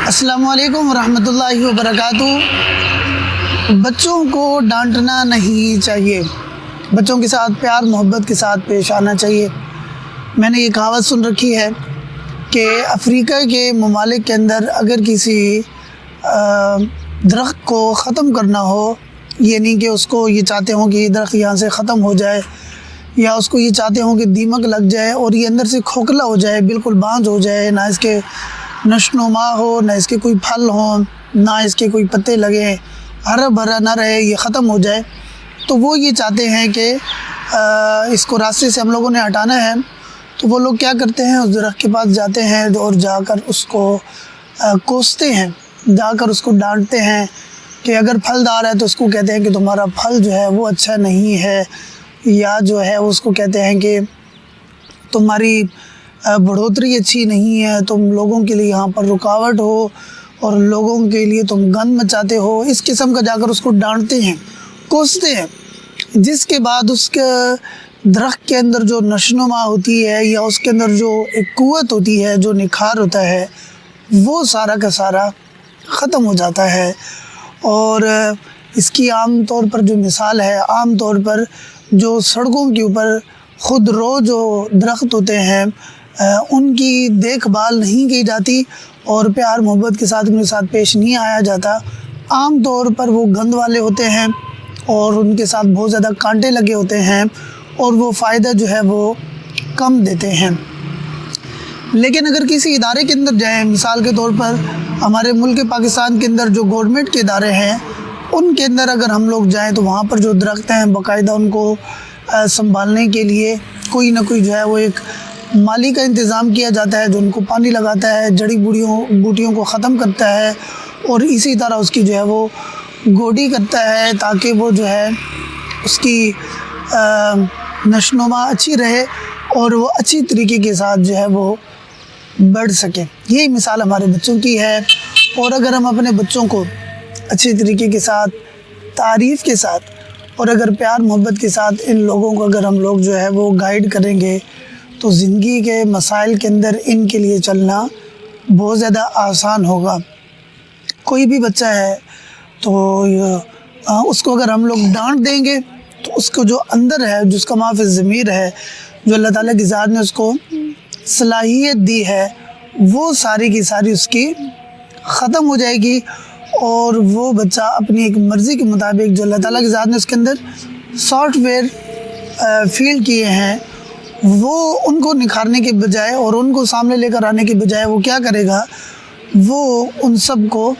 السلام علیکم ورحمۃ اللہ وبرکاتہ۔ بچوں کو ڈانٹنا نہیں چاہیے، بچوں کے ساتھ پیار محبت کے ساتھ پیش آنا چاہیے۔ میں نے یہ کہاوت سن رکھی ہے کہ افریقہ کے ممالک کے اندر اگر کسی درخت کو ختم کرنا ہو، یعنی کہ اس کو یہ چاہتے ہوں کہ یہ درخت یہاں سے ختم ہو جائے، یا اس کو یہ چاہتے ہوں کہ دیمک لگ جائے اور یہ اندر سے کھوکھلا ہو جائے، بالکل بانجھ ہو جائے، نہ اس کے نشوونما ہو، نہ اس کے کوئی پھل ہوں، نہ اس کے کوئی پتے لگیں، ہرا بھرا نہ رہے، یہ ختم ہو جائے، تو وہ یہ چاہتے ہیں کہ اس کو راستے سے ہم لوگوں نے ہٹانا ہے۔ تو وہ لوگ کیا کرتے ہیں، اس درخت کے پاس جاتے ہیں اور جا کر اس کو کوستے ہیں، جا کر اس کو ڈانٹتے ہیں کہ اگر پھلدار ہے تو اس کو کہتے ہیں کہ تمہارا پھل جو ہے وہ اچھا نہیں ہے، یا جو ہے اس کو کہتے ہیں کہ تمہاری بڑھوتری اچھی نہیں ہے، تم لوگوں کے لیے یہاں پر رکاوٹ ہو اور لوگوں کے لیے تم گند مچاتے ہو، اس قسم کا جا کر اس کو ڈانٹتے ہیں، کوستے ہیں، جس کے بعد اس کے درخت کے اندر جو نشوونما ہوتی ہے یا اس کے اندر جو ایک قوت ہوتی ہے، جو نکھار ہوتا ہے، وہ سارا کا سارا ختم ہو جاتا ہے۔ اور اس کی عام طور پر جو مثال ہے، عام طور پر جو سڑکوں کے اوپر خود رو جو درخت ہوتے ہیں ان کی دیکھ بھال نہیں کی جاتی اور پیار محبت کے ساتھ ان کے ساتھ پیش نہیں آیا جاتا۔ عام طور پر وہ گند والے ہوتے ہیں اور ان کے ساتھ بہت زیادہ کانٹے لگے ہوتے ہیں اور وہ فائدہ جو ہے وہ کم دیتے ہیں۔ لیکن اگر کسی ادارے کے اندر جائیں، مثال کے طور پر ہمارے ملک پاکستان کے اندر جو گورنمنٹ کے ادارے ہیں ان کے اندر اگر ہم لوگ جائیں تو وہاں پر جو درخت ہیں باقاعدہ ان کو سنبھالنے کے لیے کوئی نہ کوئی جو ہے وہ ایک مالی کا انتظام کیا جاتا ہے، جو ان کو پانی لگاتا ہے، جڑی بوٹیوں کو ختم کرتا ہے اور اسی طرح اس کی جو ہے وہ گوڈی کرتا ہے تاکہ وہ جو ہے اس کی نشوونما اچھی رہے اور وہ اچھی طریقے کے ساتھ جو ہے وہ بڑھ سکے۔ یہی مثال ہمارے بچوں کی ہے، اور اگر ہم اپنے بچوں کو اچھی طریقے کے ساتھ، تعریف کے ساتھ اور اگر پیار محبت کے ساتھ ان لوگوں کو اگر ہم لوگ جو ہے وہ گائیڈ کریں گے تو زندگی کے مسائل کے اندر ان کے لیے چلنا بہت زیادہ آسان ہوگا۔ کوئی بھی بچہ ہے تو اس کو اگر ہم لوگ ڈانٹ دیں گے تو اس کو جو اندر ہے، جس کا ما فی الضمیر ہے، جو اللہ تعالیٰ کی ذات نے اس کو صلاحیت دی ہے، وہ ساری کی ساری اس کی ختم ہو جائے گی، اور وہ بچہ اپنی ایک مرضی کے مطابق جو اللہ تعالیٰ کی ذات نے اس کے اندر سافٹ ویئر فیلڈ کیے ہیں، وہ ان کو نکھارنے کے بجائے اور ان کو سامنے لے کر آنے کے بجائے وہ کیا کرے گا، وہ ان سب کو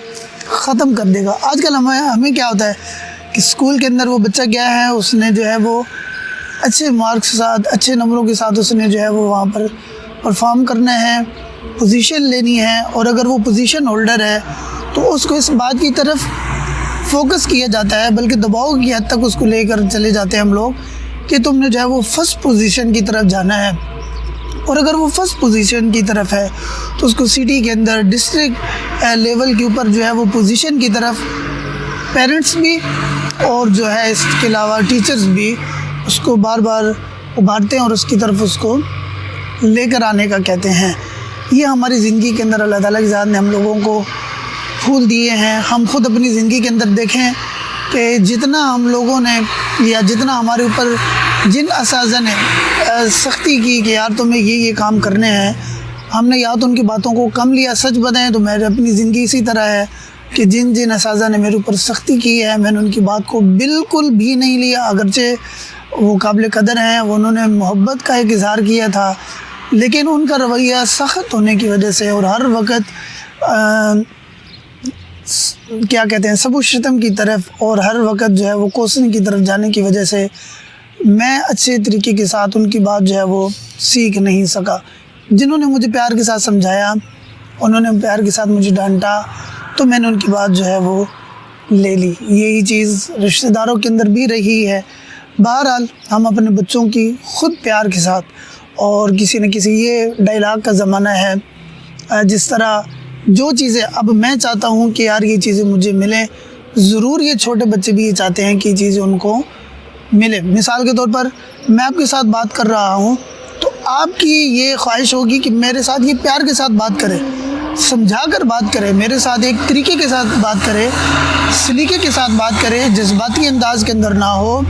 ختم کر دے گا۔ آج کل ہمیں کیا ہوتا ہے کہ اسکول کے اندر وہ بچہ گیا ہے، اس نے جو ہے وہ اچھے مارکس کے ساتھ، اچھے نمبروں کے ساتھ اس نے جو ہے وہ وہاں پر پرفارم کرنا ہے، پوزیشن لینی ہے، اور اگر وہ پوزیشن ہولڈر ہے تو اس کو اس بات کی طرف فوکس کیا جاتا ہے، بلکہ دباؤ کی حد تک اس کو لے کر چلے جاتے ہیں ہم لوگ کہ تم نے جو ہے وہ فرسٹ پوزیشن کی طرف جانا ہے، اور اگر وہ فرسٹ پوزیشن کی طرف ہے تو اس کو سٹی کے اندر ڈسٹرکٹ لیول کے اوپر جو ہے وہ پوزیشن کی طرف پیرنٹس بھی اور جو ہے اس کے علاوہ ٹیچرز بھی اس کو بار بار ابھارتے ہیں اور اس کی طرف اس کو لے کر آنے کا کہتے ہیں۔ یہ ہماری زندگی کے اندر اللہ تعالیٰ کی ذات نے ہم لوگوں کو پھول دیے ہیں۔ ہم خود اپنی زندگی کے اندر دیکھیں کہ جتنا ہم لوگوں نے یا جتنا ہمارے اوپر جن اساتذہ نے سختی کی کہ یار تمہیں یہ کام کرنے ہیں، ہم نے یا تو ان کی باتوں کو کم لیا۔ سچ بتائیں تو میرے اپنی زندگی اسی طرح ہے کہ جن اساتذہ نے میرے اوپر سختی کی ہے، میں نے ان کی بات کو بالکل بھی نہیں لیا، اگرچہ وہ قابل قدر ہیں، انہوں نے محبت کا ایک اظہار کیا تھا، لیکن ان کا رویہ سخت ہونے کی وجہ سے اور ہر وقت کیا کہتے ہیں سب و شتم کی طرف اور ہر وقت جو ہے وہ کوسنے کی طرف جانے کی وجہ سے میں اچھے طریقے کے ساتھ ان کی بات جو ہے وہ سیکھ نہیں سکا۔ جنہوں نے مجھے پیار کے ساتھ سمجھایا، انہوں نے پیار کے ساتھ مجھے ڈانٹا، تو میں نے ان کی بات جو ہے وہ لے لی۔ یہی چیز رشتہ داروں کے اندر بھی رہی ہے۔ بہرحال ہم اپنے بچوں کی خود پیار کے ساتھ، اور کسی نہ کسی یہ ڈائلاگ کا زمانہ ہے، جس طرح جو چیزیں اب میں چاہتا ہوں کہ یار یہ چیزیں مجھے ملیں، ضرور یہ چھوٹے بچے بھی یہ چاہتے ہیں کہ یہ چیزیں ان کو ملے۔ مثال کے طور پر میں آپ کے ساتھ بات کر رہا ہوں تو آپ کی یہ خواہش ہوگی کہ میرے ساتھ یہ پیار کے ساتھ بات کرے، سمجھا کر بات کرے، میرے ساتھ ایک طریقے کے ساتھ بات کرے، سلیقے کے ساتھ بات کرے، جذباتی انداز کے اندر نہ ہو،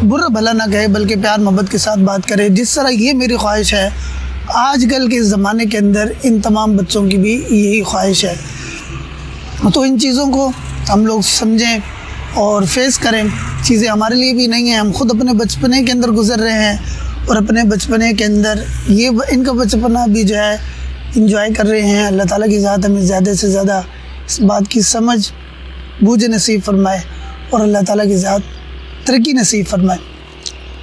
برا بھلا نہ کہے بلکہ پیار محبت کے ساتھ بات کرے، جس طرح یہ میری خواہش ہے آج کل کے زمانے کے اندر ان تمام بچوں کی بھی یہی خواہش ہے۔ تو ان چیزوں کو ہم لوگ سمجھیں اور فیس کریں، چیزیں ہمارے لیے بھی نہیں ہیں، ہم خود اپنے بچپنے کے اندر گزر رہے ہیں اور اپنے بچپنے کے اندر ان کا بچپنا بھی جو ہے انجوائے کر رہے ہیں۔ اللہ تعالیٰ کی ذات ہمیں زیادہ سے زیادہ اس بات کی سمجھ بوجھ نصیب فرمائے اور اللہ تعالیٰ کی ذات ترقی نصیب فرمائے۔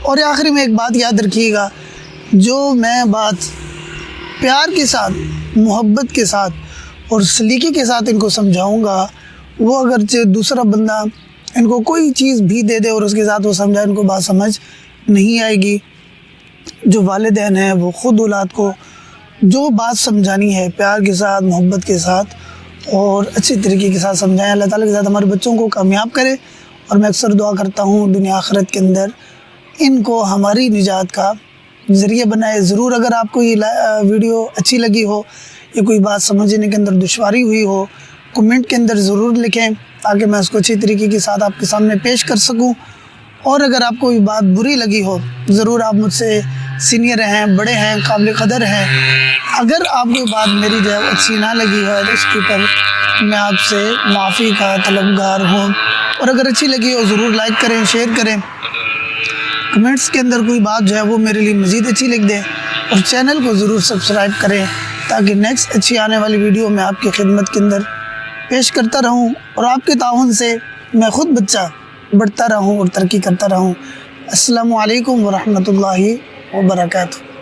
اور آخری میں ایک بات یاد رکھیے گا، جو میں بات پیار کے ساتھ، محبت کے ساتھ اور سلیقے کے ساتھ ان کو سمجھاؤں گا، وہ اگرچہ دوسرا بندہ ان کو کوئی چیز بھی دے دے اور اس کے ساتھ وہ سمجھائے، ان کو بات سمجھ نہیں آئے گی۔ جو والدین ہیں وہ خود اولاد کو جو بات سمجھانی ہے پیار کے ساتھ، محبت کے ساتھ اور اچھے طریقے کے ساتھ سمجھائیں۔ اللہ تعالیٰ کے ساتھ ہمارے بچوں کو کامیاب کرے، اور میں اکثر دعا کرتا ہوں دنیا آخرت کے اندر ان کو ہماری نجات کا ذریعہ بنائے۔ ضرور اگر آپ کو یہ ویڈیو اچھی لگی ہو یا کوئی بات سمجھنے کے اندر دشواری ہوئی ہو، کمنٹ کے اندر ضرور لکھیں تاکہ میں اس کو اچھی طریقے کے ساتھ آپ کے سامنے پیش کر سکوں۔ اور اگر آپ کو یہ بات بری لگی ہو، ضرور آپ مجھ سے سینئر ہیں، بڑے ہیں، قابل قدر ہیں، اگر آپ کو یہ بات میری جو ہے اچھی نہ لگی ہے تو اس کے اوپر میں آپ سے معافی کا طلبگار ہوں۔ اور اگر اچھی لگی ہو ضرور لائک کریں، شیئر کریں، کمنٹس کے اندر کوئی بات جو ہے وہ میرے لیے مزید اچھی لکھ دیں، اور چینل کو ضرور سبسکرائب کریں تاکہ نیکسٹ اچھی آنے والی ویڈیو میں آپ کی خدمت کے اندر پیش کرتا رہوں اور آپ کے تعاون سے میں خود بچہ بڑھتا رہوں اور ترقی کرتا رہوں۔ السلام علیکم ورحمۃ اللہ وبرکاتہ۔